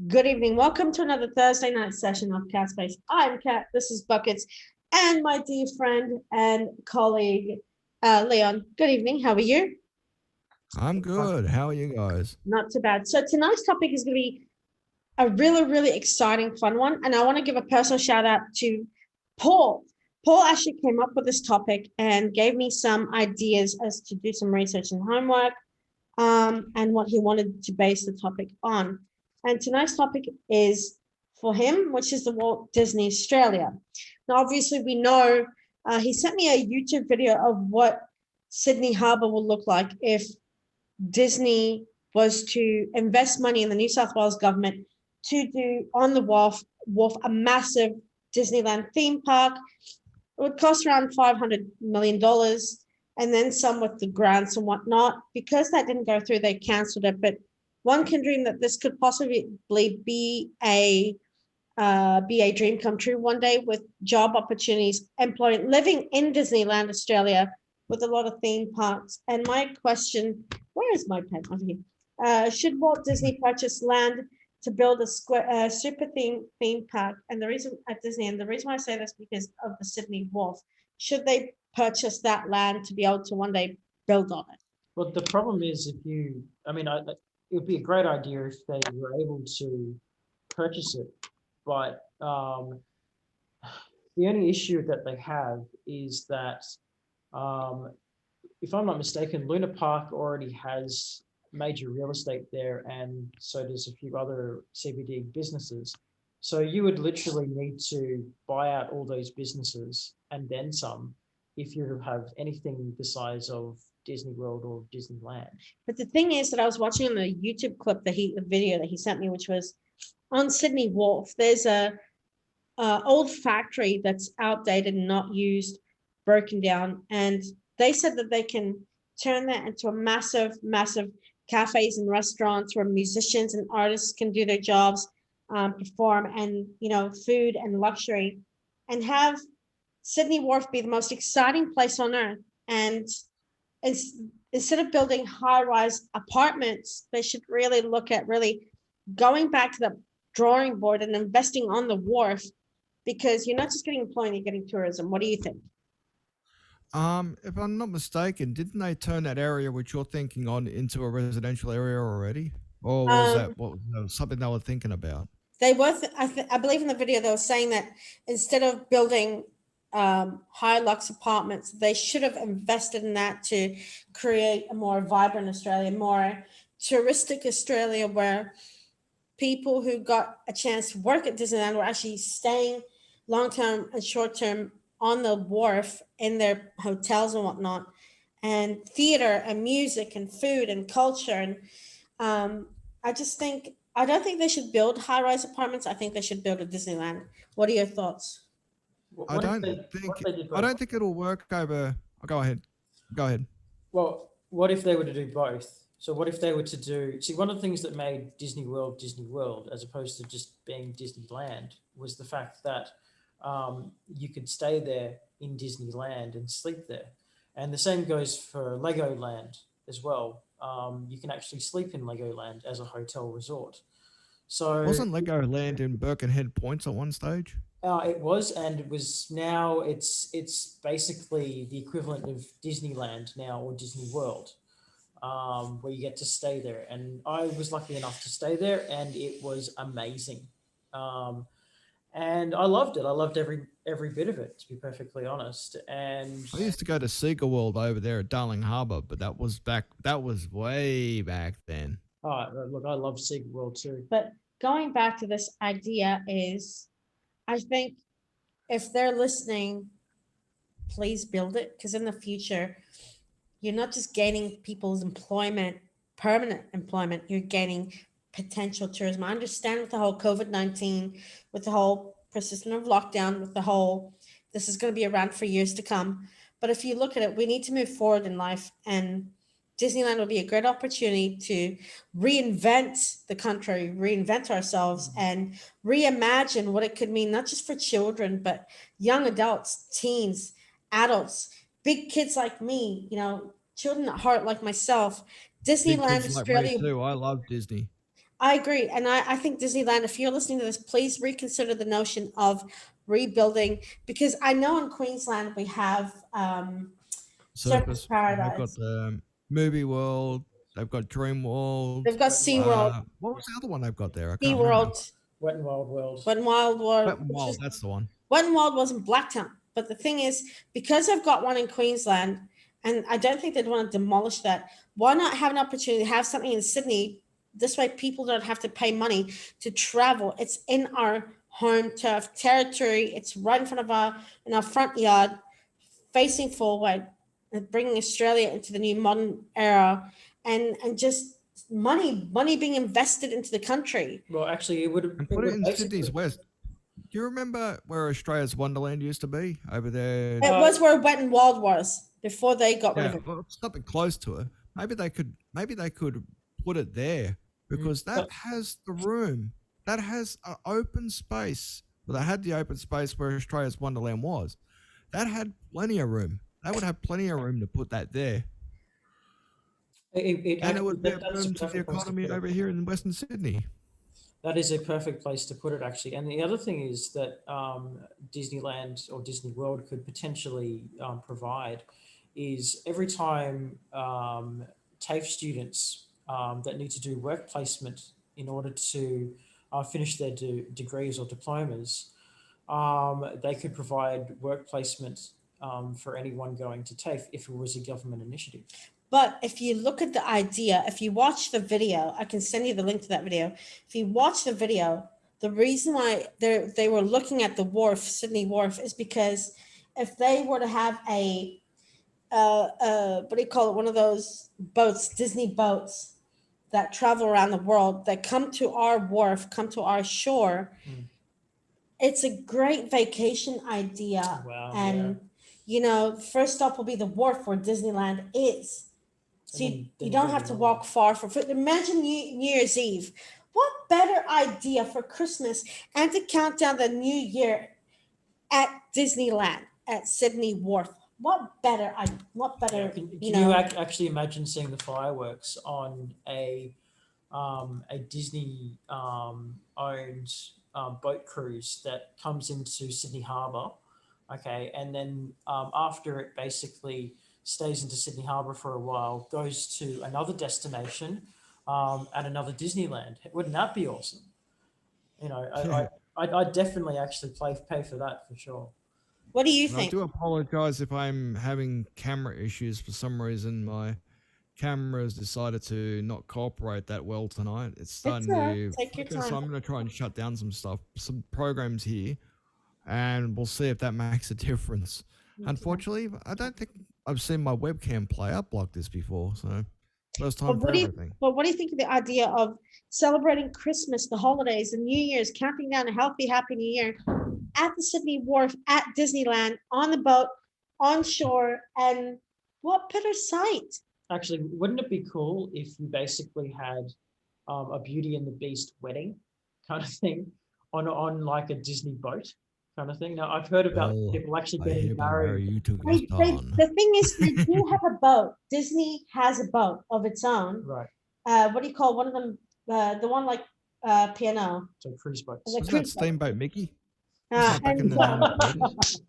Good evening. Welcome to another Thursday night session of Katspace. I'm Kat. This is Buckets, and my dear friend and colleague Leon. Good evening. How are you? I'm good. How are you guys? Not too bad. So tonight's topic is going to be a really, really exciting, fun one, and I want to give a personal shout out to Paul. Paul actually came up with this topic and gave me some ideas as to do some research and homework, and what he wanted to base the topic on. And tonight's topic is for him, which is the Walt Disney Australia. Now, obviously, we know he sent me a YouTube video of what Sydney Harbour will look like if Disney was to invest money in the New South Wales government to do on the wharf a massive Disneyland theme park. It would cost around $500 million and then some with the grants and whatnot. Because that didn't go through, they cancelled it. But one can dream that this could possibly be a dream come true one day, with job opportunities, employment, living in Disneyland, Australia, with a lot of theme parks. And my question, where is my pen? On here. Should Walt Disney purchase land to build a super theme park? And the reason at Disney, and the reason why I say this because of the Sydney Wharf, should they purchase that land to be able to one day build on it? Well, the problem is it would be a great idea if they were able to purchase it, but the only issue that they have is that, if I'm not mistaken, Luna Park already has major real estate there, and so does a few other CBD businesses. So you would literally need to buy out all those businesses and then some if you have anything the size of Disney World or Disneyland. But the thing is that I was watching on the YouTube clip the video that he sent me, which was on Sydney Wharf. There's a old factory that's outdated and not used, broken down, and they said that they can turn that into a massive cafes and restaurants where musicians and artists can do their jobs, perform, and food and luxury, and have Sydney Wharf be the most exciting place on earth. And instead of building high-rise apartments, they should really look at going back to the drawing board and investing on the wharf, because you're not just getting employment, you're getting tourism. What do you think? If I'm not mistaken, didn't they turn that area which you're thinking on into a residential area already? Or was that something they were thinking about? They were, I believe in the video, they were saying that instead of building high lux apartments, they should have invested in that to create a more vibrant Australia, more touristic Australia, where people who got a chance to work at Disneyland were actually staying long-term and short-term on the wharf in their hotels and whatnot, and theater and music and food and culture. And I don't think they should build high-rise apartments. I think they should build a Disneyland. What are your thoughts? I don't think it'll work over. Go ahead. Well, what if they were to do both? So what if they were to do, one of the things that made Disney World, as opposed to just being Disneyland, was the fact that you could stay there in Disneyland and sleep there. And the same goes for Legoland as well. You can actually sleep in Legoland as a hotel resort. So wasn't Legoland in Birkenhead Points at one stage? It was, and it was now. It's basically the equivalent of Disneyland now, or Disney World, where you get to stay there. And I was lucky enough to stay there, and it was amazing. And I loved it. I loved every bit of it, to be perfectly honest. And I used to go to Sega World over there at Darling Harbour, but that was way back then. Oh, look, I love Sega World too. But going back to this idea is, I think if they're listening, please build it, because in the future, you're not just gaining people's employment, permanent employment, you're gaining potential tourism. I understand with the whole COVID-19, with the whole persistence of lockdown, with the whole, this is going to be around for years to come. But if you look at it, we need to move forward in life, and Disneyland will be a great opportunity to reinvent the country, reinvent ourselves, and reimagine what it could mean, not just for children, but young adults, teens, adults, big kids like me, children at heart like myself, Big Disneyland kids like me Australia. too. I love Disney. I agree. And I think Disneyland, if you're listening to this, please reconsider the notion of rebuilding, because I know in Queensland we have Surfers Surface. They've got Paradise. the Movie World. They've got Dream World. They've got Wet and Wild, SeaWorld, What was the other one they've got there? I can't remember. SeaWorld, Wet and Wild World. Wet and Wild Wet World, n which Wild, is that's the one. Wet and Wild was in Blacktown. But the thing is, because I've got one in Queensland, and I don't think they'd want to demolish that, why not have an opportunity to have something in Sydney? This way, people don't have to pay money to travel. It's in our home turf territory. It's right in front of our front yard, facing forward, and bringing Australia into the new modern era, and just money being invested into the country. Well, actually, it would have. And put it in Sydney's West. Do you remember where Australia's Wonderland used to be over there? It was where Wet and Wild was before they got rid of Yeah, it. well, it's something close to it. Maybe they could put it there because that has the room. That has an open space. Well, they had the open space where Australia's Wonderland was. That had plenty of room. They would have plenty of room to put that there. And it would be a that's boom to the perfect place to economy put it. over here in Western Sydney. That is a perfect place to put it, actually. And the other thing is that Disneyland or Disney World could potentially provide is every time TAFE students that need to do work placement in order to finish their degrees or diplomas, they could provide work placement for anyone going to TAFE if it was a government initiative. But if you look at the idea, if you watch the video, I can send you the link to that video. If you watch the video, the reason why they were looking at the wharf, Sydney Wharf, is because if they were to have a what do you call it? One of those boats, Disney boats that travel around the world, that come to our wharf, come to our shore. It's a great vacation idea. Wow, and first stop will be the wharf where Disneyland is. So you don't have to walk far for food. Imagine New Year's Eve. What better idea for Christmas and to count down the new year at Disneyland at Sydney Wharf? What better? Can you actually imagine seeing the fireworks on a Disney owned boat cruise that comes into Sydney Harbour, okay, and then after it basically stays into Sydney Harbour for a while, goes to another destination at another Disneyland? Wouldn't that be awesome? I'd definitely actually pay for that for sure. What do you And think? I do apologize if I'm having camera issues for some reason. My camera has decided to not cooperate that well tonight. It's starting to Take your focus, so time. I'm going to try and shut down some programs here, and we'll see if that makes a difference. Unfortunately, I don't think I've seen my webcam play up like this before, so first time for everything. But what do you think of the idea of celebrating Christmas, the holidays, and New Year's, counting down a healthy, happy New Year at the Sydney Wharf, at Disneyland, on the boat, on shore, and what better sight? Actually, wouldn't it be cool if you basically had a Beauty and the Beast wedding kind of thing on like a Disney boat kind of thing? Now, I've heard about people actually getting married. The thing is, they do have a boat. Disney has a boat of its own. Right. What do you call one of them? The one like piano. So cruise boats. The Was cruise that Steamboat Mickey? boat. Back in the 1930s?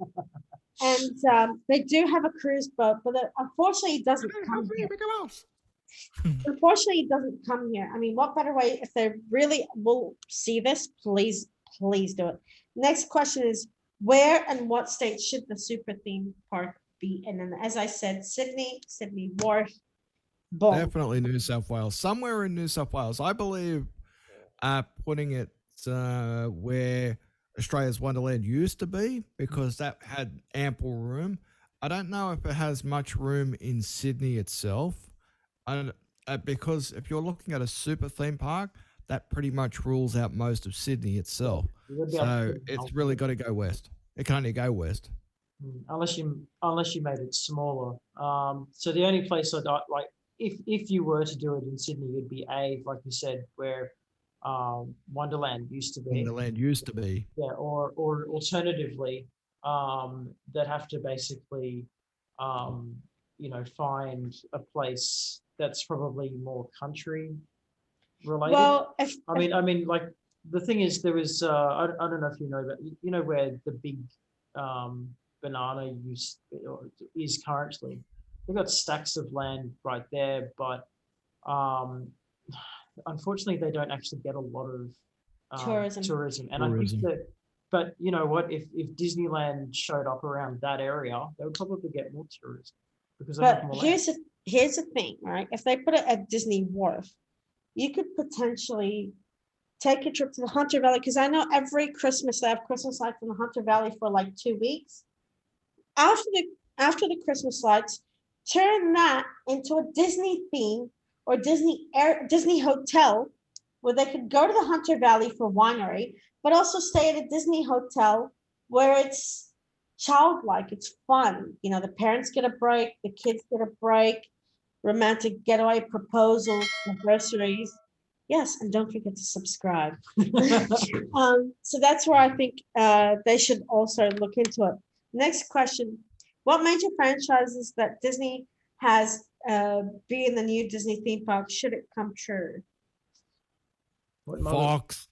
And they do have a cruise boat, but unfortunately, it doesn't come here. Unfortunately, it doesn't come here. I mean, what better way? If they really will see this, please do it. Next question is, where and what state should the super theme park be in? And as I said, Sydney Wharf. Boom. Definitely New South Wales. Somewhere in New South Wales. I believe putting it where Australia's Wonderland used to be, because that had ample room. I don't know if it has much room in Sydney itself. Because if you're looking at a super theme park, that pretty much rules out most of Sydney itself. So it's really got to go west. It can only go west. Unless you made it smaller. So the only place I'd like, if you were to do it in Sydney, it'd be like you said, where Wonderland used to be. Wonderland used to be. Yeah, or alternatively, they'd have to basically, find a place that's probably more country related. Well, I mean, like the thing is, there was I don't know if you know that, you know where the big banana is currently. They've got stacks of land right there, but unfortunately, they don't actually get a lot of tourism. And I think that, but you know what? If Disneyland showed up around that area, they would probably get more tourism because they have but more land. here's the thing, right? If they put it at Disney Wharf, you could potentially take a trip to the Hunter Valley, because I know every Christmas they have Christmas lights in the Hunter Valley for like 2 weeks. After the Christmas lights, turn that into a Disney theme or Disney hotel, where they could go to the Hunter Valley for winery, but also stay at a Disney hotel where it's childlike, it's fun. You know, the parents get a break, the kids get a break, romantic getaway proposals, anniversaries. Yes, and don't forget to subscribe. So that's where I think they should also look into it. Next question. What major franchises that Disney has be in the new Disney theme park should it come true? Fox.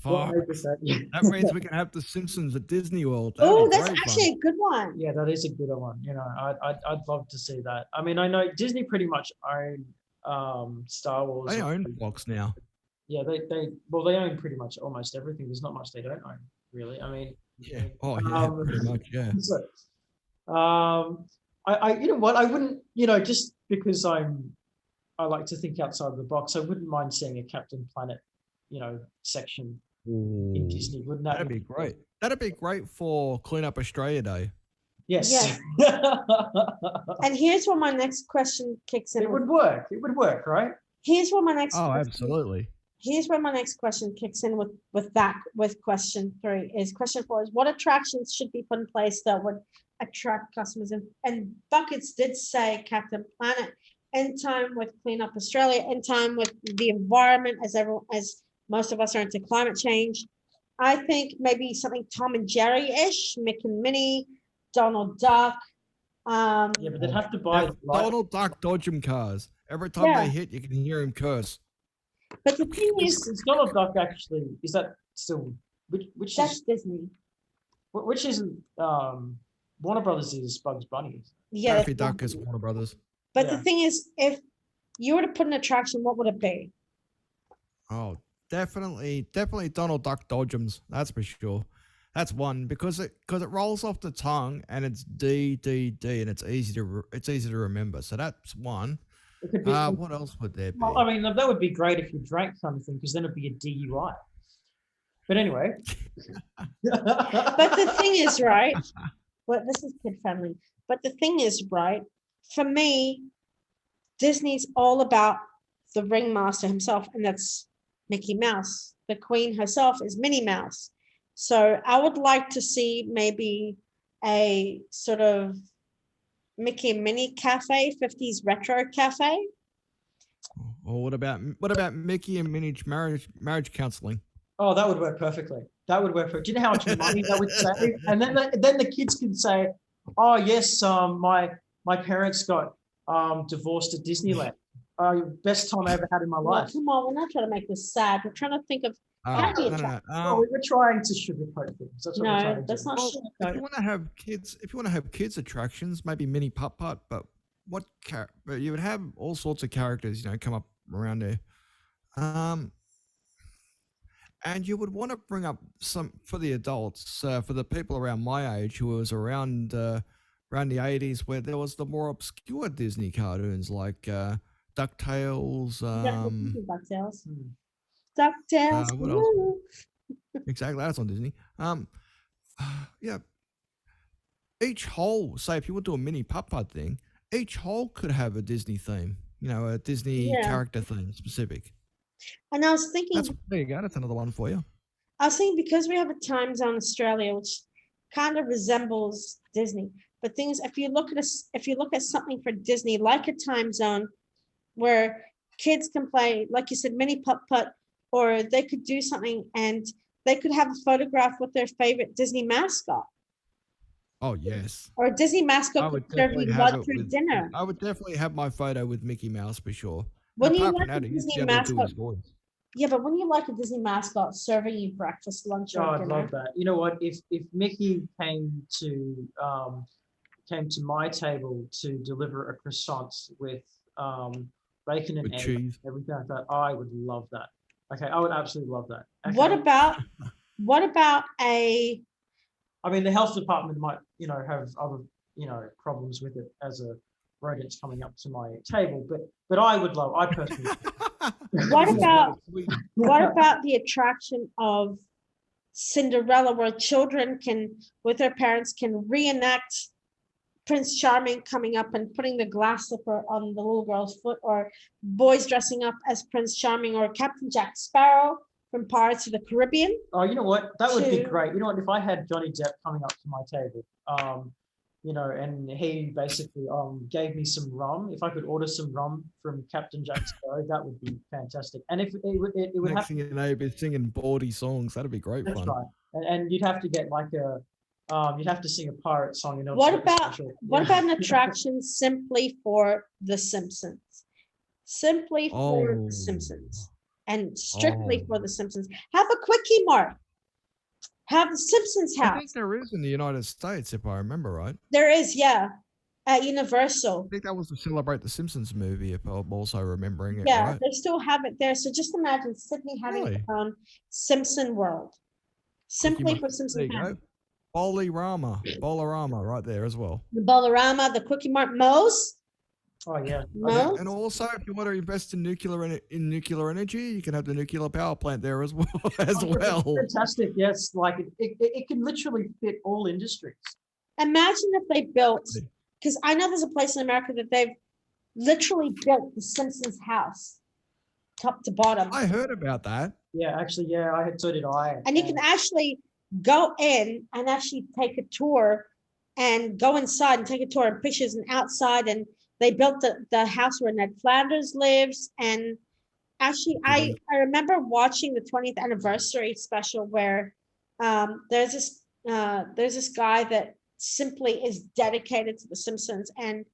That means we can have the Simpsons at Disney World. Oh, that's actually a good one. Yeah, that is a good one. You know, I'd love to see that. I mean, I know Disney pretty much own Star Wars. They own Fox now. Yeah, they own pretty much almost everything. There's not much they don't own, really. I mean, yeah. Oh yeah, pretty much, yeah. So, I you know what, I wouldn't, you know, just because I like to think outside the box, I wouldn't mind seeing a Captain Planet, you know, section in Disney. Wouldn't that? That'd be great. That'd be great for Clean Up Australia Day. Yes. And here's where my next question kicks in. It would work. It would work, right? Here's where my next absolutely. Here's where my next question kicks in with question 3 is question 4 is what attractions should be put in place that would attract customers, and Buckets did say Captain Planet, in time with Clean Up Australia, in time with the environment, as most of us are into climate change. I think maybe something Tom and Jerry-ish, Mick and Minnie, Donald Duck. Yeah, but they'd have to buy Donald Duck Dodgem cars. Every time they hit, you can hear him curse. But the thing is Donald Duck actually, is that still which that's is Disney? Which isn't Warner Brothers is Bugs Bunny. Yeah, Daffy Duck is Warner Brothers. But the thing is, if you were to put an attraction, what would it be? Oh, definitely Donald Duck Dodgems. That's for sure. That's one because it rolls off the tongue and it's D and it's easy to remember. So that's one. It could be, what else would there be? Well, I mean, that would be great if you drank something, because then it'd be a DUI. But anyway. But the thing is, right? Well, this is kid friendly. But the thing is, right? For me, Disney's all about the ringmaster himself, and that's Mickey Mouse. The queen herself is Minnie Mouse. So I would like to see maybe a sort of Mickey and Minnie cafe, 50s retro cafe. Or what about Mickey and Minnie's marriage counseling? Oh, that would work perfectly. That would work. Do you know how much money that would save? And then the kids can say, "Oh yes, my parents got divorced at Disneyland. Best time I ever had in my life." Come on, we're not trying to make this sad. We're trying to think of happy attractions. We're trying to sugarcoat things. That's what we're trying to do. That's not sugarcoat. If you want to have kids attractions, maybe Mini Putt Putt, but but you would have all sorts of characters, you know, come up around there. And you would want to bring up some for the adults, for the people around my age who was around the 80s, where there was the more obscure Disney cartoons like DuckTales. DuckTales. DuckTales. What else? Exactly, that's on Disney. Yeah. Each hole, say if you would do a Mini Putt Putt thing, each hole could have a Disney theme, you know, a Disney character theme specific. And I was thinking, there you go. That's another one for you. I was thinking, because we have a time zone Australia, which kind of resembles Disney. But things, if you look at something for Disney, like a time zone where kids can play, like you said, Mini Putt Putt, or they could do something and they could have a photograph with their favorite Disney mascot. Oh yes. Or a Disney I mascot could would serve definitely you have lunch it or with. dinner. I would definitely have my photo with Mickey Mouse for sure. And Wouldn't you apart from like a that, he'd Disney be able to do mascot? his voice. Yeah, but wouldn't you like a Disney mascot serving you breakfast, lunch, Oh, or I'd dinner? love that. You know what? If Mickey came to my table to deliver a croissant with bacon and With egg, cheese. everything like that, I would love that. Okay, I would absolutely love that. What Okay. about a I mean, the health department might, have other, problems with it as a rodent's coming up to my table, but I personally. What about Sweet. what about the attraction of Cinderella, where children with their parents, can reenact Prince Charming coming up and putting the glass slipper on the little girl's foot, or boys dressing up as Prince Charming, or Captain Jack Sparrow from Pirates of the Caribbean? Oh, you know what? That would be To- great. You know what? If I had Johnny Depp coming up to my table, and he basically gave me some rum. If I could order some rum from Captain Jack Sparrow, that would be fantastic. And if it would Next have thing you know, you'd be singing bawdy songs. That'd be great that's fun. right, and you'd have to get like you'd have to sing a pirate song in order What to get the about special. what Yeah. about an attraction simply for the Simpsons? Simply for Oh. the Simpsons, and strictly Oh. for the Simpsons. Have a quickie mart. Have the Simpsons I House. think there is in the United States, if I remember right. There is, yeah, at Universal. I think that was to celebrate the Simpsons movie, if I'm also remembering it Yeah, right. they still have it there. So just imagine Sydney having Really? its own Simpson World, simply Quickie for Mart. Simpson There you House. go. Bolarama right there as well. The Bolorama, the Quickie Mart, Moe's. Oh yeah. Moe's. And also, if you want to invest in nuclear energy, you can have the nuclear power plant there as well. Fantastic. Yes, like it can literally fit all industries. Imagine if they built, because I know there's a place in America that they've literally built the Simpsons house, top to bottom. I heard about that. Yeah, actually, yeah, so did I. And you can actually go in and actually take a tour and go inside and take a tour of pictures and outside. And they built the house where Ned Flanders lives. And actually, I remember watching the 20th anniversary special where there's this guy that simply is dedicated to The Simpsons. And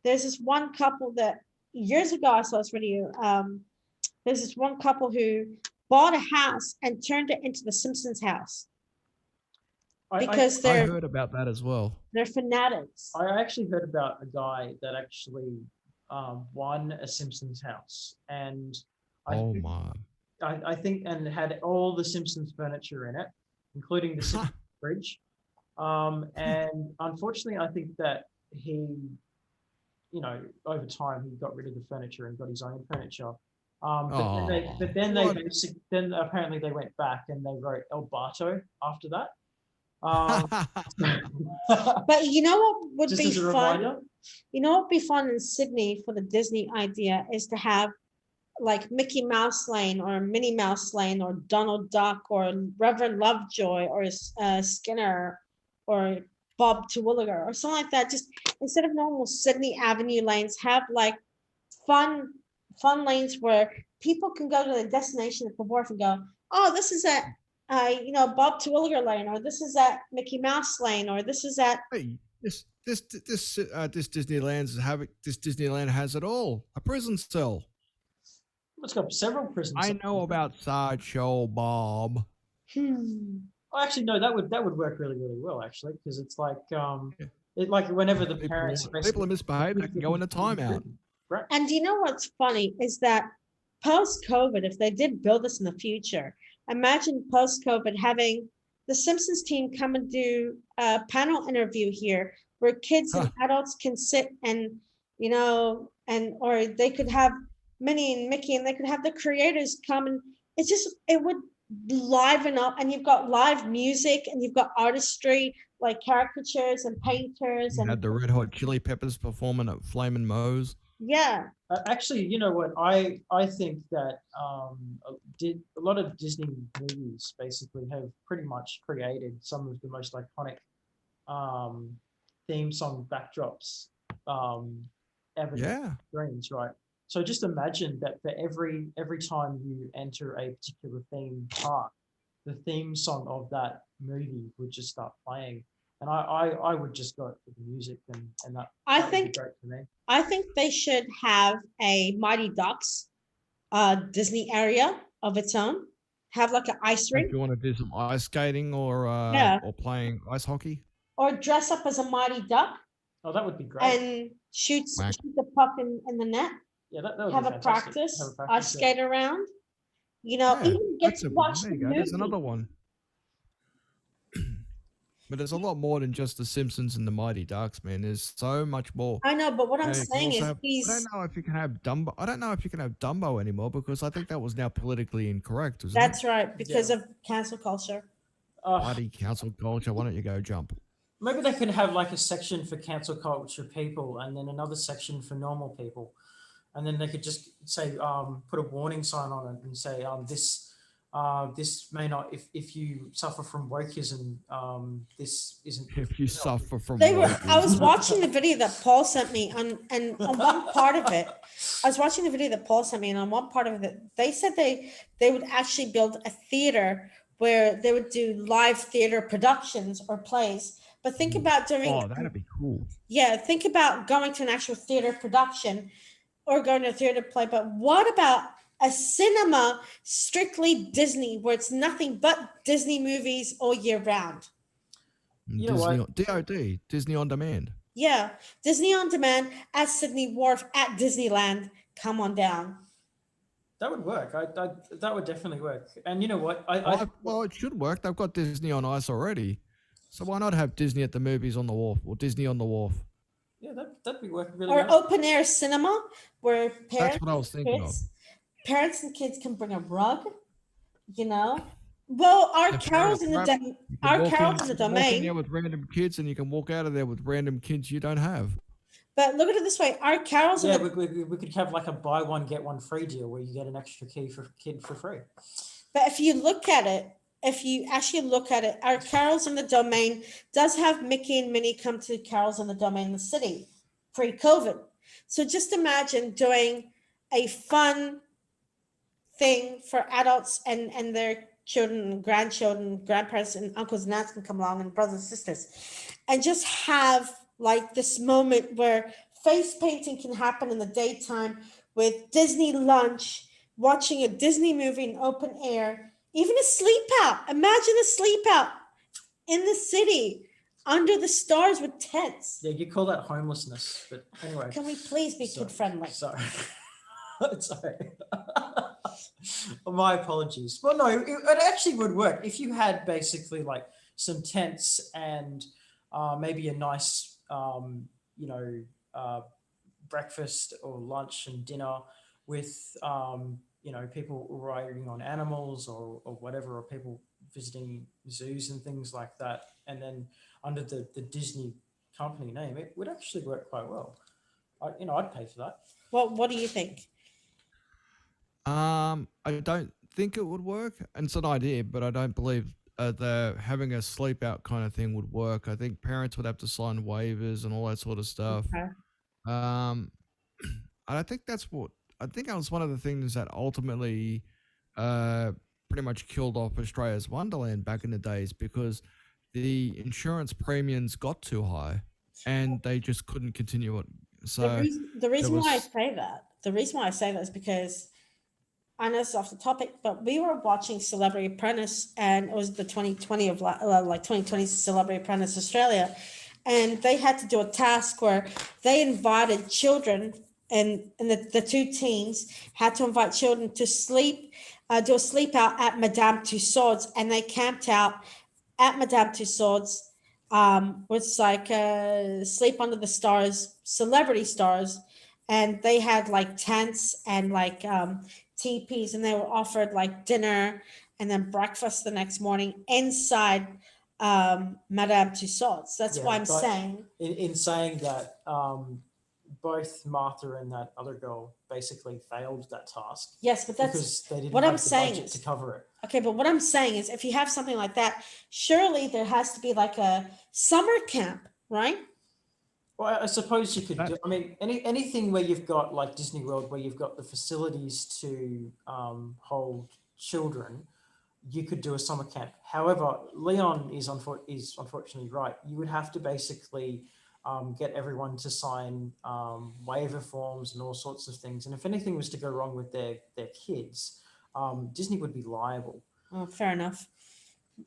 there's this one couple that years ago I saw this video. There's this one couple who bought a house and turned it into the Simpsons house because I heard about that as well. They're fanatics. I actually heard about a guy that actually won a Simpsons house, and I think and had all the Simpsons furniture in it, including the Simpsons fridge. And unfortunately, I think that he, over time he got rid of the furniture and got his own furniture. But then apparently they went back and they wrote El Barto after that. But you know what would just be as a fun? reminder? You know what would be fun in Sydney for the Disney idea is to have like Mickey Mouse Lane or Minnie Mouse Lane or Donald Duck or Reverend Lovejoy or Skinner or Bob Terwilliger or something like that. Just instead of normal Sydney Avenue lanes, have like fun lanes where people can go to the destination at the wharf and go, oh, this is at Bob Terwilliger Lane, or this is at Mickey Mouse Lane, or this is at this Disneyland has it all. A prison cell. It's got several prisons. I know about Sideshow Bob. Actually, no, that would work really, really well, actually, because it's like whenever the parents people are misbehaving, they can go into timeout. Right. And you know what's funny is that post-COVID, if they did build this in the future, imagine post-COVID having the Simpsons team come and do a panel interview here where kids and adults can sit and, or they could have Minnie and Mickey and they could have the creators come, and it would liven up, and you've got live music and you've got artistry like caricatures and painters. And had the Red Hot Chili Peppers performing at Flamin' Moe's. Yeah. Actually, you know what? I think that a lot of Disney movies basically have pretty much created some of the most iconic theme song backdrops ever. Yeah. Screens, right? So just imagine that for every time you enter a particular theme park, the theme song of that movie would just start playing. And I would just go for the music and that. I that would be think great for me. I think they should have a Mighty Ducks Disney area of its own. Have like an ice If rink. you want to do some ice skating Yeah. or playing ice hockey, Or dress up as a Mighty Duck Oh, that would be great. and Mac. shoot the puck in the net. Yeah, that would Have be a fantastic. practice, Have a ice practice. Yeah. skate around. You know, Yeah, even get that's to a watch there the you go. There's movie. another one. But there's a lot more than just the Simpsons and the Mighty Ducks, man. There's so much more. I know, but what I'm You can saying also is have, I don't know if you can have Dumbo. I don't know if you can have Dumbo anymore because I think that was now politically incorrect, isn't that's it? right, because Yeah. of cancel culture. Bloody council culture. Why don't you go jump? Maybe they could have like a section for cancel culture people and then another section for normal people. And then they could just say, put a warning sign on it and say, this may not, if you suffer from wokeism, this isn't. If you suffer from They were. I was wokeism. watching the video that Paul sent me and on one part of it, I was watching the video that Paul sent me, and on one part of it, they said they would actually build a theater where they would do live theater productions or plays. But think about doing. Oh, that'd be cool. Yeah, think about going to an actual theater production or going to a theater play. But what about a cinema strictly Disney where it's nothing but Disney movies all year round? You know Disney what? DOD, Disney on Demand. Yeah, Disney on Demand at Sydney Wharf at Disneyland. Come on down. That would work. That would definitely work. And you know what? Well, it should work. They've got Disney on Ice already. So why not have Disney at the movies on the wharf or Disney on the wharf? Yeah, that'd be working really Or well. open air cinema where That's what I was thinking of. parents and kids can bring a rug, you know. Well, our And carols in the parents, dom- You can our walk carols in the you can walk in there domain. with random kids, and you can walk out of there with random kids you don't have. But look at it this way: our carols in Yeah, the we could have like a buy one get one free deal where you get an extra kid for free. But if you look at it, if you actually look at it, our carols in the domain does have Mickey and Minnie come to carols in the domain in the city pre-COVID. So just imagine doing a fun thing for adults and their children, grandchildren, grandparents, and uncles and aunts can come along, and brothers and sisters, and just have like this moment where face painting can happen in the daytime with Disney lunch, watching a Disney movie in open air, even a sleep out. Imagine a sleep out in the city under the stars with tents. Yeah, you call that homelessness, but anyway. Can we please be kid friendly? Sorry. Sorry. My apologies. Well, no, it actually would work if you had basically like some tents and maybe a nice, breakfast or lunch and dinner with, people riding on animals or whatever, or people visiting zoos and things like that. And then under the Disney company name, it would actually work quite well. I'd pay for that. Well, what do you think? I don't think it would work. And it's an idea, but I don't believe the having a sleep out kind of thing would work. I think parents would have to sign waivers and all that sort of stuff. Okay. I think that was one of the things that ultimately pretty much killed off Australia's Wonderland back in the days, because the insurance premiums got too high and they just couldn't continue it. So the reason why I was- say that is because I know it's off the topic, but we were watching Celebrity Apprentice, and it was the 2020 of like 2020 Celebrity Apprentice Australia, and they had to do a task where they invited children, and the two teams had to invite children to do a sleep out at Madame Tussauds, and they camped out at Madame Tussauds, with like sleep under the stars, celebrity stars, and they had like tents and like teepees, and they were offered like dinner and then breakfast the next morning inside Madame Tussauds. That's why I'm but saying. In saying that, both Martha and that other girl basically failed that task. Yes, but that's because they didn't what have I'm the saying budget is- to cover it. okay. But what I'm saying is, if you have something like that, surely there has to be like a summer camp, right? Well, I suppose you could That- do, I mean, anything where you've got like Disney World, where you've got the facilities to hold children, you could do a summer camp. However, Leon is unfortunately right. You would have to basically get everyone to sign waiver forms and all sorts of things. And if anything was to go wrong with their kids, Disney would be liable. Oh, fair enough.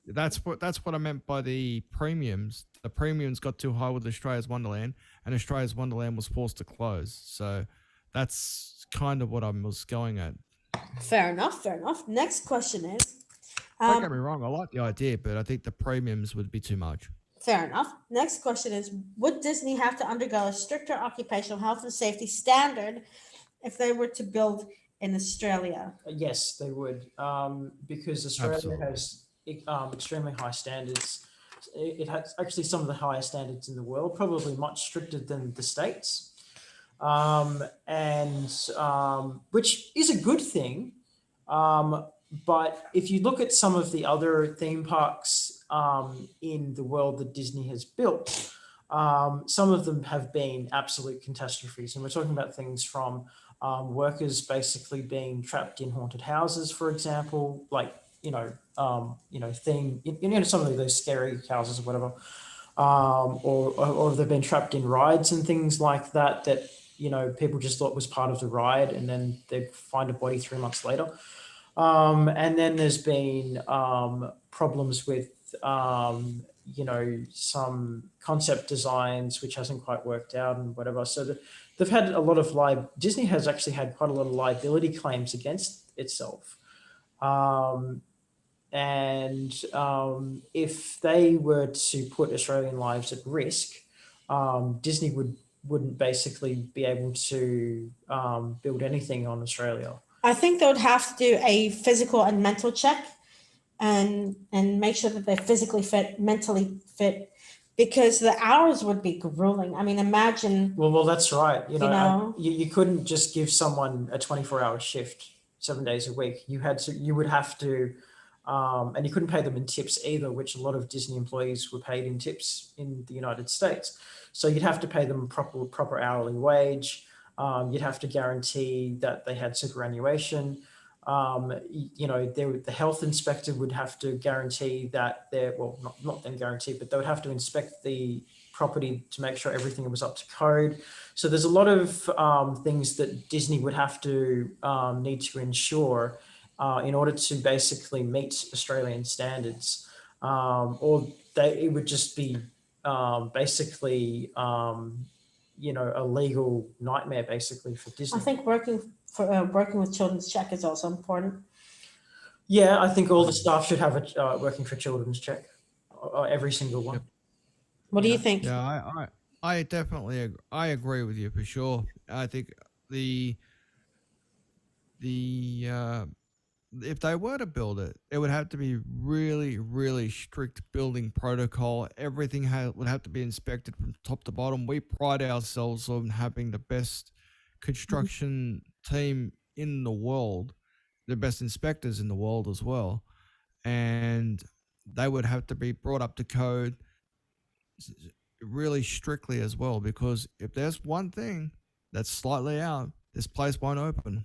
That's what I meant by the premiums. The premiums got too high with Australia's Wonderland, and Australia's Wonderland was forced to close. So that's kind of what I was going at. Fair enough. Fair enough. Next question is, Don't get me wrong, I like the idea, but I think the premiums would be too much. fair enough. Next question is, would Disney have to undergo a stricter occupational health and safety standard if they were to build in Australia? Yes, they would, because Australia Absolutely. has extremely high standards. It has actually some of the highest standards in the world, probably much stricter than the States, which is a good thing. But if you look at some of the other theme parks in the world that Disney has built, some of them have been absolute catastrophes. And we're talking about things from workers basically being trapped in haunted houses, for example, like, some of those scary houses or whatever, or they've been trapped in rides and things like that, people just thought was part of the ride, and then they find a body 3 months later. And then there's been problems with, some concept designs which hasn't quite worked out and whatever. So they've had a lot of Disney has actually had quite a lot of liability claims against itself. If they were to put Australian lives at risk, Disney wouldn't basically be able to build anything on Australia. I think they would have to do a physical and mental check and make sure that they're physically fit, mentally fit, because the hours would be grueling. I mean, imagine. Well, that's right. You couldn't just give someone a 24-hour shift 7 days a week. You would have to, and you couldn't pay them in tips either, which a lot of Disney employees were paid in tips in the United States. So you'd have to pay them proper hourly wage. You'd have to guarantee that they had superannuation. The health inspector would have to guarantee that not them guarantee, but they would have to inspect the property to make sure everything was up to code. So there's a lot of things that Disney would have to need to ensure in order to basically meet Australian standards, it would just be basically a legal nightmare basically for Disney. I think working with Children's Check is also important. Yeah, I think all the staff should have a working for Children's Check, every single one. Yep. What do you think? Yeah, I definitely I agree with you for sure. I think if they were to build it, it would have to be really, really strict building protocol. Everything would have to be inspected from top to bottom. We pride ourselves on having the best construction team in the world, the best inspectors in the world as well. And they would have to be brought up to code really strictly as well, because if there's one thing that's slightly out, this place won't open.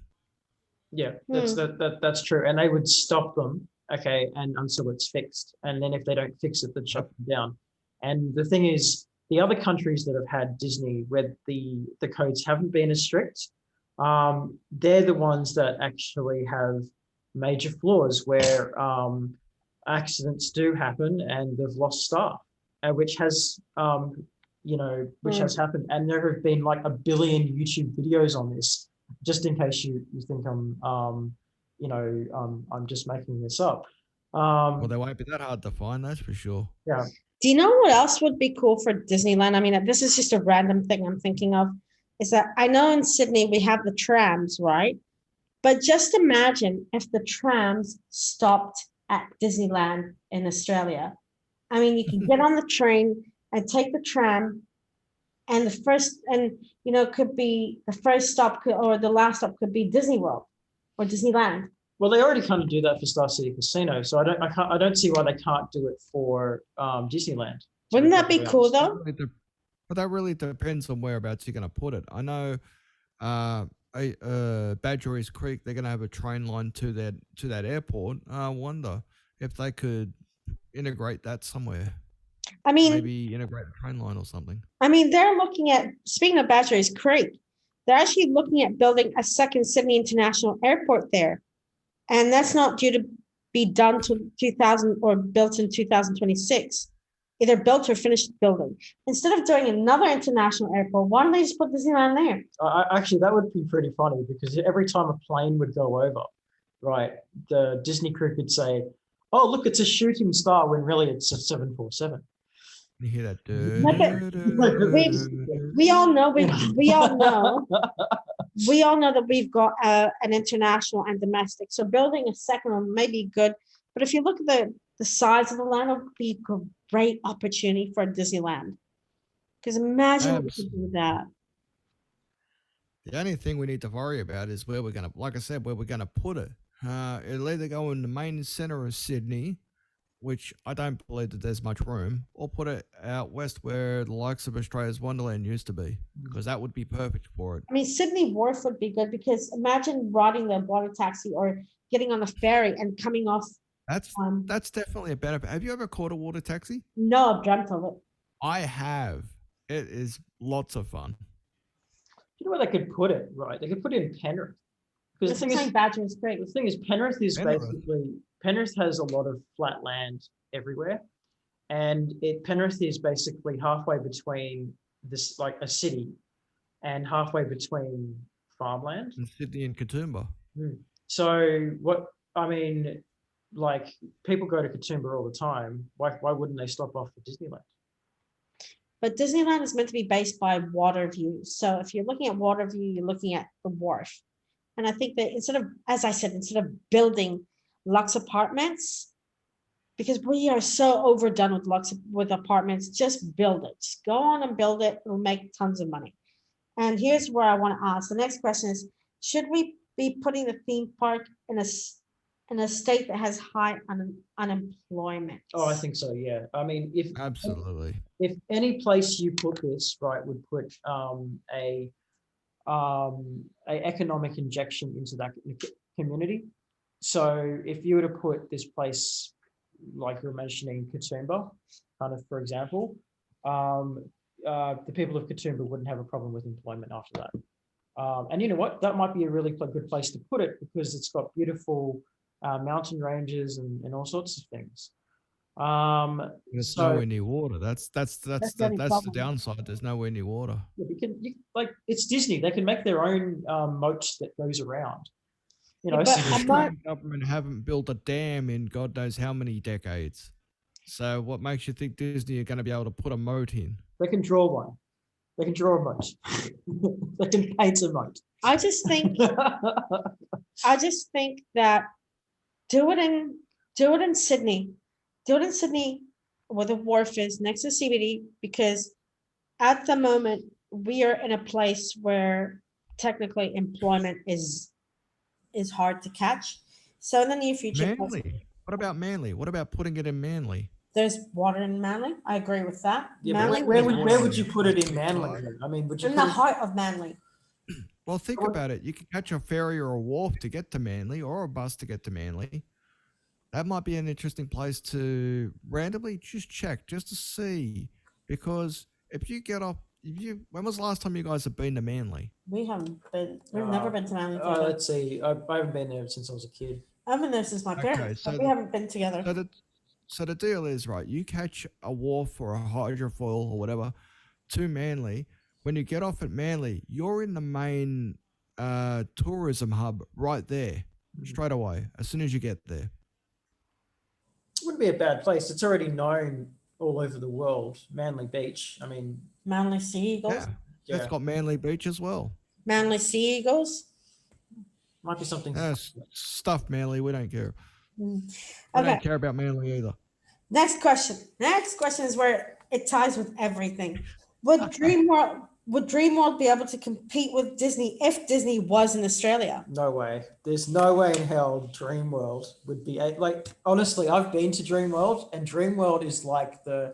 Yeah, that's true. And they would stop them, okay, and until it's fixed. And then if they don't fix it, they'd shut them down. And the thing is, the other countries that have had Disney where the codes haven't been as strict, they're the ones that actually have major flaws where accidents do happen and they've lost staff, which has has happened. And there have been like 1 billion YouTube videos on this. Just in case you think I'm just making this up. Well, they won't be that hard to find, that's for sure. Yeah. Do you know what else would be cool for Disneyland? I mean, this is just a random thing I'm thinking of, is that I know in Sydney we have the trams, right? But just imagine if the trams stopped at Disneyland in Australia. I mean, you can get on the train and take the tram, and could be the first stop or the last stop could be Disney World or Disneyland. Well, they already kind of do that for Star City Casino, so I don't see why they can't do it for Disneyland. Wouldn't that be cool though? But that really depends on whereabouts you're going to put it. I know Badgerys Creek, they're going to have a train line to that airport. I wonder if they could integrate that somewhere, I mean, maybe integrate a train line or something. they're looking at, speaking of Badger's Creek, they're actually looking at building a second Sydney International Airport there. And that's not due to be done to 2000 or built in 2026. Either built or finished building. Instead of doing another international airport, why don't they just put Disneyland there? Actually, that would be pretty funny because every time a plane would go over, right, the Disney crew could say, "Oh, look, it's a shooting star," when really it's a 747. You hear that? We all know that we've got an international and domestic. So building a second one may be good, but if you look at the size of the land, it would be a great opportunity for Disneyland. Because imagine what we could do with that. The only thing we need to worry about is where we're gonna, like I said, where we're gonna put it. It'll either go in the main center of Sydney, which I don't believe that there's much room, or put it out west where the likes of Australia's Wonderland used to be, because that would be perfect for it. I mean, Sydney Wharf would be good because imagine riding the water taxi or getting on a ferry and coming off. That's definitely a benefit. Have you ever caught a water taxi? No, I've dreamt of it. I have. It is lots of fun. You know where they could put it, right? They could put it in Penrith. Because the thing is, Badger is great. The thing is, Penrith has a lot of flat land everywhere, and Penrith is basically halfway between this, like a city, and halfway between farmland. In Sydney and Katoomba. So like people go to Katoomba all the time. Why wouldn't they stop off for Disneyland? But Disneyland is meant to be based by water views. So if you're looking at water view, you're looking at the Wharf. And I think that instead of building luxe apartments, because we are so overdone with apartments, just build it. Just go on and build it. It'll make tons of money. And here's where I want to ask. The next question is, should we be putting the theme park in a state that has high unemployment? Oh, I think so, yeah. I mean, absolutely. If any place you put this, right, would put a economic injection into that community. So if you were to put this place, like you were mentioning, Katoomba, kind of, for example, the people of Katoomba wouldn't have a problem with employment after that. And you know what? That might be a really good place to put it because it's got beautiful mountain ranges and all sorts of things. There's nowhere near water. That's the downside. There's nowhere near water. Yeah, it's Disney. They can make their own moat that goes around. You know, the Australian government haven't built a dam in God knows how many decades. So what makes you think Disney are going to be able to put a moat in? They can draw one. They can draw a moat. They can paint a moat. I just think that do it in Sydney. Do it in Sydney where the Wharf is next to CBD, because at the moment we are in a place where technically employment is hard to catch. So in the near future, Manly. What about Manly? What about putting it in Manly? There's water in Manly. I agree with that. Yeah, Manly, where would you put it in Manly? I mean, would you in the heart of Manly? Well, think about it. You can catch a ferry or a wharf to get to Manly, or a bus to get to Manly. That might be an interesting place to randomly just check, just to see. Because if you get off, when was the last time you guys have been to Manly? We haven't been. We've never been to Manly. Let's see. I haven't been there since I was a kid. I've been there since my parents, but we haven't been together. So the deal is, right, you catch a wharf or a hydrofoil or whatever to Manly. When you get off at Manly, you're in the main tourism hub right there, straight away, as soon as you get there. It wouldn't be a bad place. It's already known all over the world. Manly Beach. I mean, Manly Sea Eagles. Yeah. It's got Manly Beach as well. Manly Sea Eagles. Might be something. Stuff Manly. We don't care. Okay. We don't care about Manly either. Next question. Next question is where it ties with everything. Would Dreamworld be able to compete with Disney if Disney was in Australia? No way. There's no way in hell Dreamworld would be honestly, I've been to Dreamworld, and Dreamworld is like for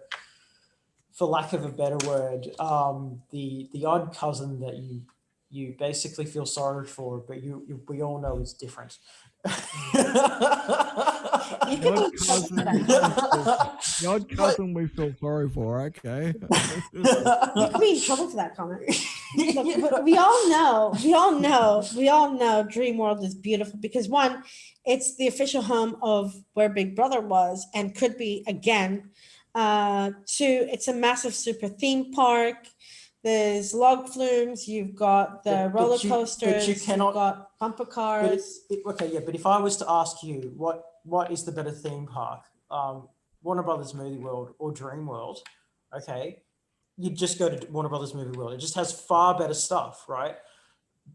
lack of a better word, the odd cousin that you basically feel sorry for, but we all know is different. You The can odd be in trouble for cousin, that. the odd cousin we feel sorry for. Okay. You could be in trouble for that comment. Look, but we all know Dream World is beautiful because one, it's the official home of where Big Brother was and could be again. Two, it's a massive super theme park. There's log flumes. You've got the But roller you coasters. cannot. You've got bumper cars. Okay, yeah, but if I was to ask you what is the better theme park, Warner Brothers Movie World or Dream World, okay, you'd just go to Warner Brothers Movie World. It just has far better stuff, right?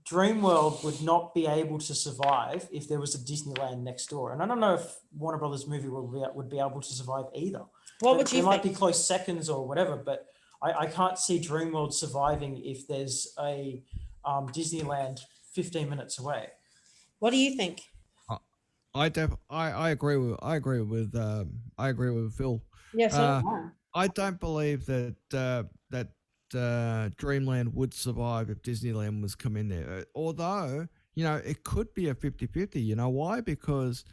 Dream World would not be able to survive if there was a Disneyland next door, and I don't know if Warner Brothers Movie World would be able to survive either. What would you There might think? be close seconds or whatever, but I can't see Dream World surviving if there's a Disneyland 15 minutes away. What do you think? I agree with Phil. Yes, I don't believe that Dreamland would survive if Disneyland was coming there. Although, it could be a 50-50. You know why? Because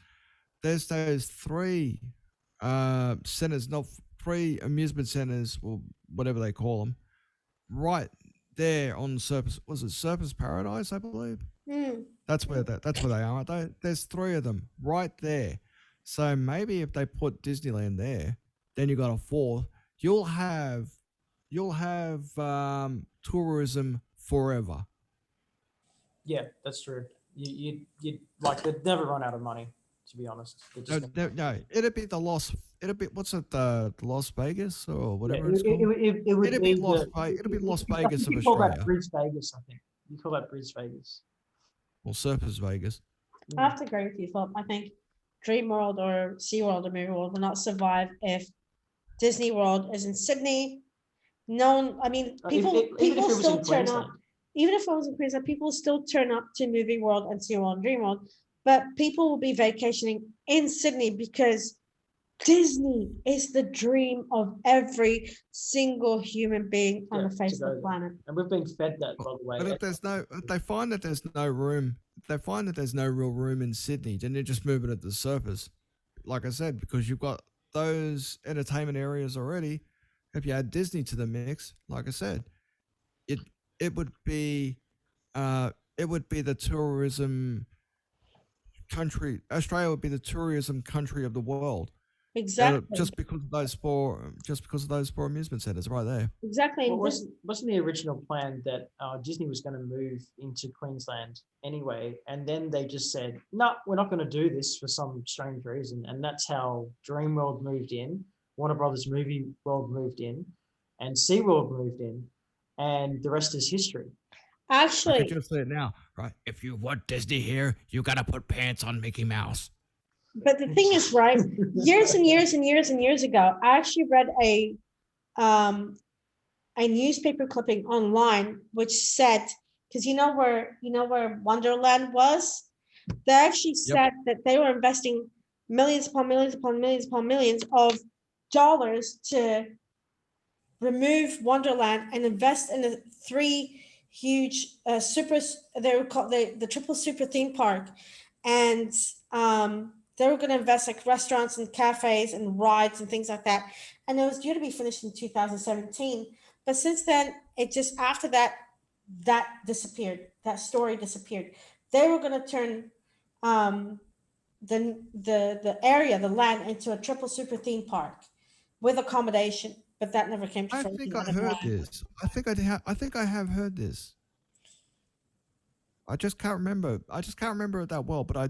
there's those three centers, not three amusement centers or whatever they call them, right there on Surface. Was it Surface Paradise, I believe? That's where they are, aren't they? There's three of them right there. So maybe if they put Disneyland there, then you got a fourth. You'll have tourism forever. Yeah, that's true. You like they'd never run out of money, to be honest. No, it'd be the Las. It'd be what's it? The Las Vegas or whatever Yeah, it's called. it would It'd be Las Vegas of you call that Australia. Bridge Vegas, I think. You call that Bridge Vegas. Or Surface Vegas. I have to agree with you, Philip. I think Dream World or SeaWorld or Movie World will not survive if Disney World is in Sydney. No one, I mean, people still turn up. Even if it was in Queensland, people still turn up to Movie World and SeaWorld and Dream World. But people will be vacationing in Sydney because Disney is the dream of every single human being on the face of the planet. And we've been fed that, by the way. But if they find that there's no room, if they find that there's no real room in Sydney, then they just move it at the surface. Like I said, because you've got those entertainment areas already. If you add Disney to the mix, like I said, it would be the tourism country. Australia would be the tourism country of the world. Exactly. Just because of those four amusement centers right there. Exactly. Well, wasn't the original plan that Disney was going to move into Queensland anyway, and then they just said, "No, we're not going to do this" for some strange reason, and that's how Dreamworld moved in, Warner Brothers Movie World moved in, and SeaWorld moved in, and the rest is history. Actually, I can just say it now, right? If you want Disney here, you gotta put pants on Mickey Mouse. but the thing is, right, years and years and years and years ago, I actually read a newspaper clipping online which said, because you know where Wonderland was, they actually said that they were investing millions upon millions upon millions upon millions of dollars to remove Wonderland and invest in the three huge they were called the triple super theme park, and they were going to invest like restaurants and cafes and rides and things like that, and it was due to be finished in 2017. But since then, it just after that disappeared. That story disappeared. They were going to turn the area, the land, into a triple super theme park with accommodation, but that never came to fruition. I think I heard this. I think I have heard this. I just can't remember. I just can't remember it that well, but I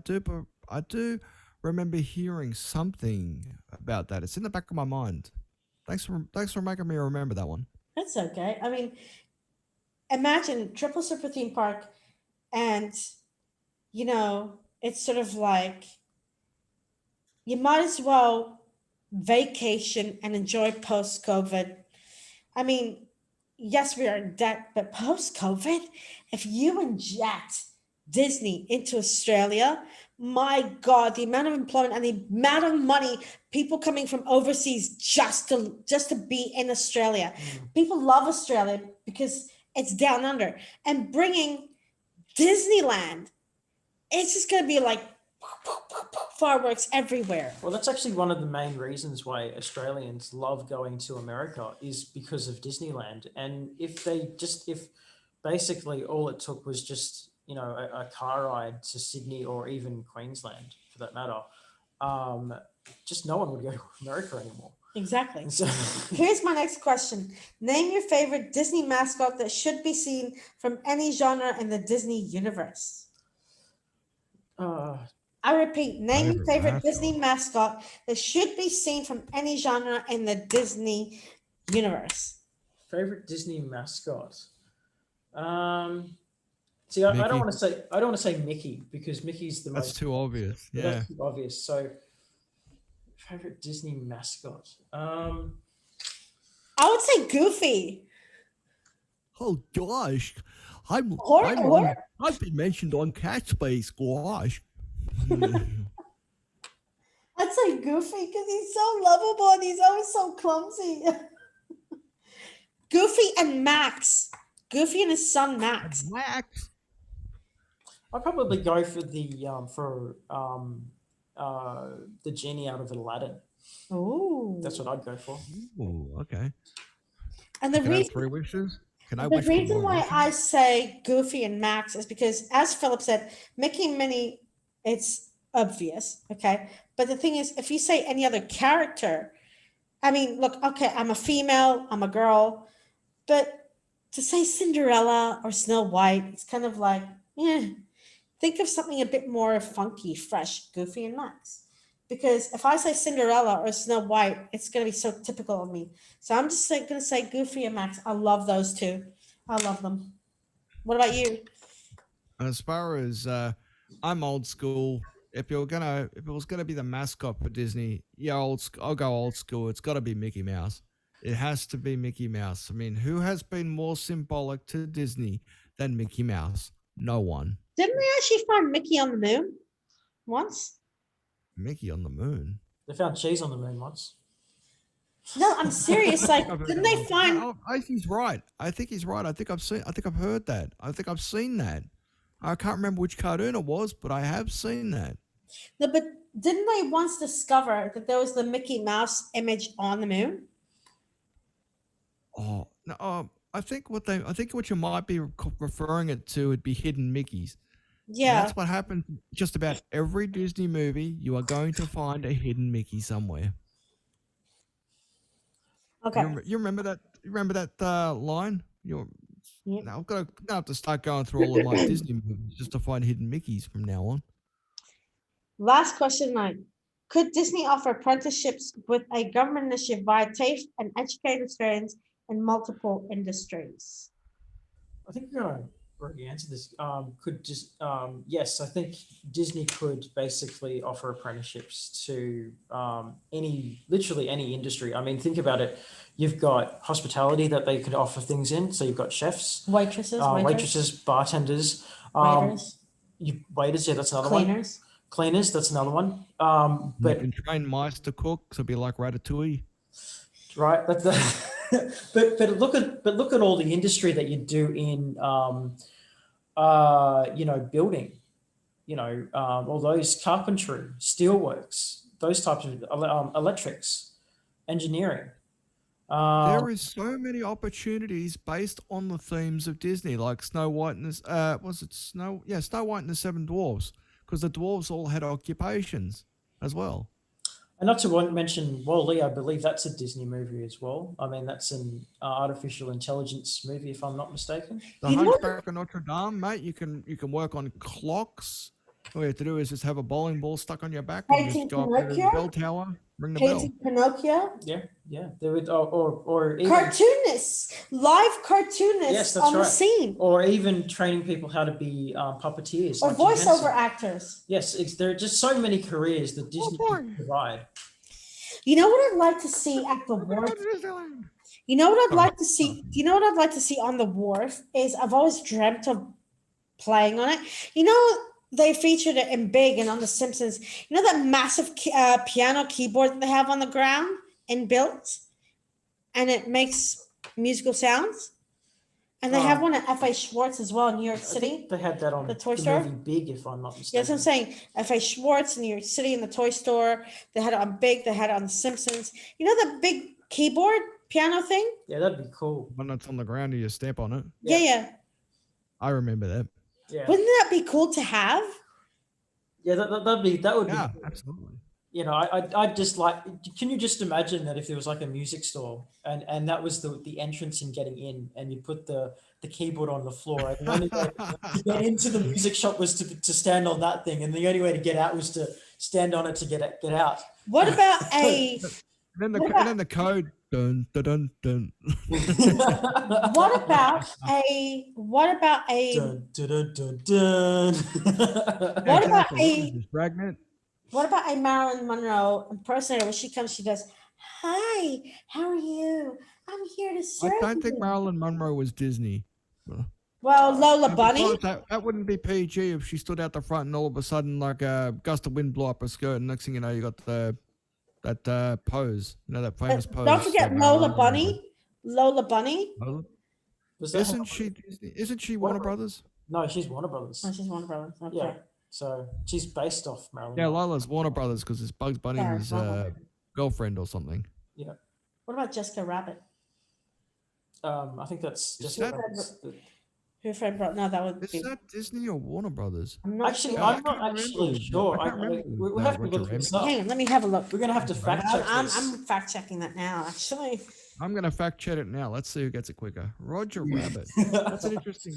do remember hearing something about that. It's in the back of my mind. Thanks for making me remember that one. That's okay. I mean, imagine triple super theme park, and it's sort of like you might as well vacation and enjoy post-COVID. I mean, yes, we are in debt, but post-COVID, if you inject Disney into Australia, my God, the amount of employment and the amount of money, people coming from overseas just to be in Australia. People love Australia because it's down under, and bringing Disneyland, it's just going to be like fireworks everywhere. Well, that's actually one of the main reasons why Australians love going to America is because of Disneyland. And if basically all it took was just, a car ride to Sydney or even Queensland for that matter, just no one would go to America anymore. Exactly. So, Here's my next question. Name your favorite Disney mascot that should be seen from any genre in the Disney universe. I repeat, name your favorite Disney mascot that should be seen from any genre in the Disney universe. Favorite Disney mascot. See, I don't want to say Mickey because Mickey's the most. That's too obvious. Yeah. That's too obvious. So, favorite Disney mascot. I would say Goofy. Oh gosh, I've been mentioned on katspace. Gosh. I'd say Goofy because he's so lovable and he's always so clumsy. Goofy and Max. Goofy and his son Max. Max. I'd probably go for the genie out of Aladdin. Oh, That's what I'd go for. Oh, okay. And the Can I have reason 3 wishes? Can I the wish for reason more why wishes? I say Goofy and Max is because, as Philip said, Mickey and Minnie, it's obvious, okay? But the thing is, if you say any other character, I mean, look, okay, I'm a female, I'm a girl, but to say Cinderella or Snow White, it's kind of like, think of something a bit more funky, fresh, Goofy and Max. Because if I say Cinderella or Snow White, it's going to be so typical of me. So I'm just going to say Goofy and Max. I love those two. I love them. What about you? As far as I'm old school. If it was gonna be the mascot for Disney, yeah, I'll go old school. It's got to be Mickey Mouse. It has to be Mickey Mouse. I mean, who has been more symbolic to Disney than Mickey Mouse? No one. Didn't they actually find Mickey on the moon once? Mickey on the moon. They found cheese on the moon once. No, I'm serious. Like, didn't they find? No, I think he's right. I think he's right. I think I've heard that. I think I've seen that. I can't remember which cartoon it was, but I have seen that. No, but didn't they once discover that there was the Mickey Mouse image on the moon? Oh no! I think what you might be referring it to would be hidden Mickeys. And Yeah. that's what happens. Just about every Disney movie, you are going to find a hidden Mickey somewhere. Okay. You remember that? You remember that line? Yep. Now I'm gonna have to start going through all of my Disney movies just to find hidden Mickeys from now on. Last question, 9. Could Disney offer apprenticeships with a government initiative via TAFE and educate Australians in multiple industries? I think we're going to already answer this. Yes, I think Disney could basically offer apprenticeships to literally any industry. I mean, think about it. You've got hospitality that they could offer things in. So you've got chefs, waitresses, bartenders, waiters. Yeah, that's another one. Cleaners, that's another one. You But can train mice to cook, so it'll be like Ratatouille. right, but look at all the industry that you do in building, all those carpentry, steelworks, those types of electrics, engineering. There is so many opportunities based on the themes of Disney, like Snow White and Snow White and the Seven Dwarfs, because the dwarves all had occupations as well. And not to mention Wall-E, I believe that's a Disney movie as well. I mean, that's an artificial intelligence movie, if I'm not mistaken. The Hunchback of Notre Dame, mate. You can work on clocks. All you have to do is just have a bowling ball stuck on your back and just go up to the bell tower, ring the bell. Painting Pinocchio. Yeah. There would, or even, Cartoonists, live cartoonists Yes, that's on the right. scene, or even training people how to be puppeteers or like Jim voiceover Henson. actors. Yes, there are just so many careers that Disney can provide. You know what I'd like to see at the Wharf? You know what I'd like to see? You know what I'd like to see on the Wharf is, I've always dreamt of playing on it. You know, they featured it in Big and on The Simpsons. You know that massive piano keyboard that they have on the ground inbuilt, and it makes musical sounds. And they have one at F.A. Schwartz as well in New York I City. think they had that on The toy the store? movie Big, if I'm not Yeah, mistaken. that's what I'm saying. F.A. Schwartz in New York City in the toy store. They had it on Big. They had it on The Simpsons. You know the big keyboard piano thing? Yeah, that'd be cool. When it's on the ground, you stamp on it. Yeah, Yeah. yeah. I remember that. Yeah, Wouldn't that be cool to have? yeah, that would be Yeah, cool. absolutely. You know, I'd just like, can you just imagine that if there was like a music store and that was the entrance in getting in, and you put the keyboard on the floor, and the only way to get into the music shop was to stand on that thing, and the only way to get out was to stand on it to get out. What about a And What about- then the code. Dun, dun, dun, dun. what about a Dun, dun, dun, dun, dun. What about Exactly. a- What is this, Dragnet? what about a Marilyn Monroe impersonator? When she comes, she goes, "Hi, how are you? I'm here to serve I don't think you." Marilyn Monroe was Disney. Well, Lola And Bunny. besides, that wouldn't be PG if she stood out the front and all of a sudden, like a gust of wind blew up her skirt, and next thing you know, you got that pose. You know, that famous pose. Don't forget that Lola Marilyn Bunny. Lola Bunny. Monroe- Was that Isn't she Disney? Isn't she Warner Brothers? No, she's Warner Brothers. Oh, she's one of them. Okay. Yeah. So she's based off Marilyn. Yeah, Monroe. Lola's Warner Brothers because it's Bugs Bunny's girlfriend or something. What about Jessica Rabbit? I think that's Is just that- Her friend brought. No, that would Is be. that Disney or Warner Brothers? I'm not actually, sure. I I'm can't not actually remember. sure. I can't remember We have to Roger look this Rabbit. up. Hang on, let me have a look. We're gonna have to fact check I'm this. fact checking that now. Actually, I'm gonna fact check it now. Let's see who gets it quicker. Roger Rabbit. That's an interesting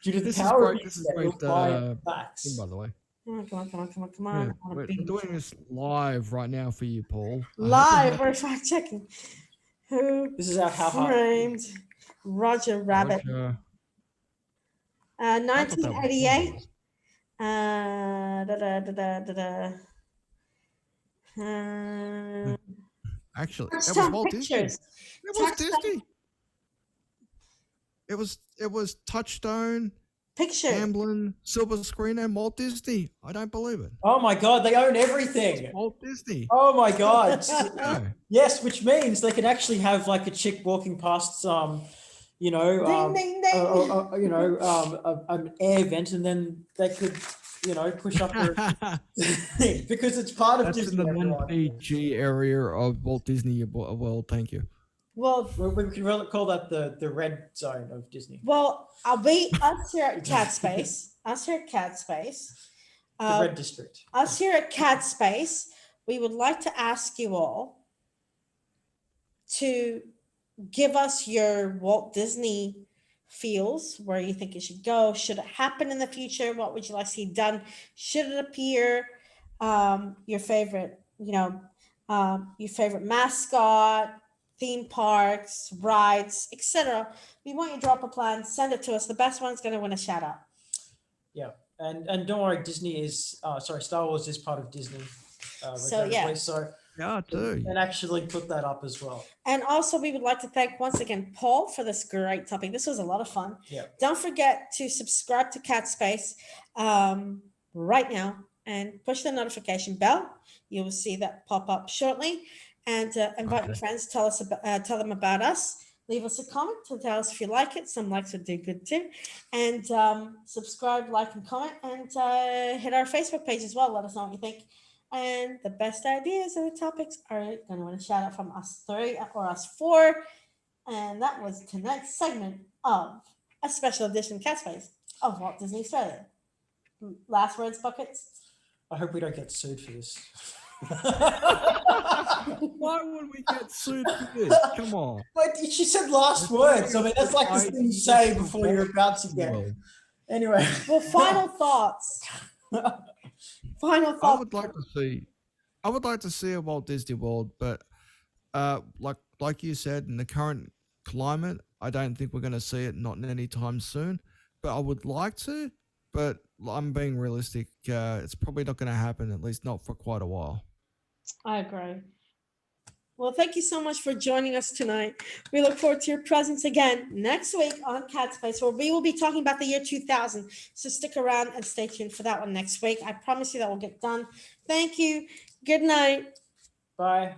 Due to the This is power of great. This is internet, great, we'll find facts. thing, by the way. come on. Yeah, I wanna we're be doing this live right now for you, Paul. live. We're fact checking. Who This is how hard. framed Roger Rabbit? Roger. I thought that was 1988. Warner Actually, it was Touchstone Walt Disney. Pictures. It was Touchstone- Disney. It was Touchstone, Pictures. Amblin, Silver Screen, and Walt Disney. I don't believe it. Oh my god, they own everything. Walt Disney. Oh my god. Yeah. Yes, which means they can actually have like a chick walking past you know, Ding ding ding. you know, an air vent, and then they could, you know, push up her thing because it's part of That's in Disney. the everyone. non-PG area of Walt Disney World. Thank you. Well, We could really call that the red zone of Disney. I'll be us here at Catspace. Us here at Catspace. The red district. Us here at Catspace, we would like to ask you all to give us your Walt Disney feels, where you think it should go. Should it happen in the future? What would you like to see done? Should it appear? Your favorite, your favorite mascot, theme parks, rides, etc. We want you to drop a plan, send it to us. The best one's going to win a shout out. Yeah, and don't worry, Disney is Star Wars is part of Disney. So, yeah. regrettably, So Yeah, I do. and actually put that up as well. And also, we would like to thank once again Paul for this great topic. This was a lot of fun. Yeah. Don't forget to subscribe to Catspace right now and push the notification bell. You will see that pop up shortly. And invite your friends. Tell them about us. Leave us a comment to tell us if you like it. Some likes would do good too. And subscribe, like, and comment, and hit our Facebook page as well. Let us know what you think. And the best ideas and the topics are going to win a shout out from us 3 or us 4. And that was tonight's segment of a special edition Catspace of Walt Disney Australia. Last words, Buckets? I hope we don't get sued for this. Why would we get sued for this? Come on. But she said last words. I mean, that's like the thing you say before you're about to get. Well, Anyway. Well, final thoughts. Final I thoughts. would like to see a Walt Disney World, but like you said, in the current climate, I don't think we're going to see it not anytime soon. But I would like to, but I'm being realistic. It's probably not going to happen, at least not for quite a while. I agree. Well, thank you so much for joining us tonight. We look forward to your presence again next week on Catspace, where we will be talking about the year 2000. So stick around and stay tuned for that one next week. I promise you that will get done. Thank you. Good night. Bye.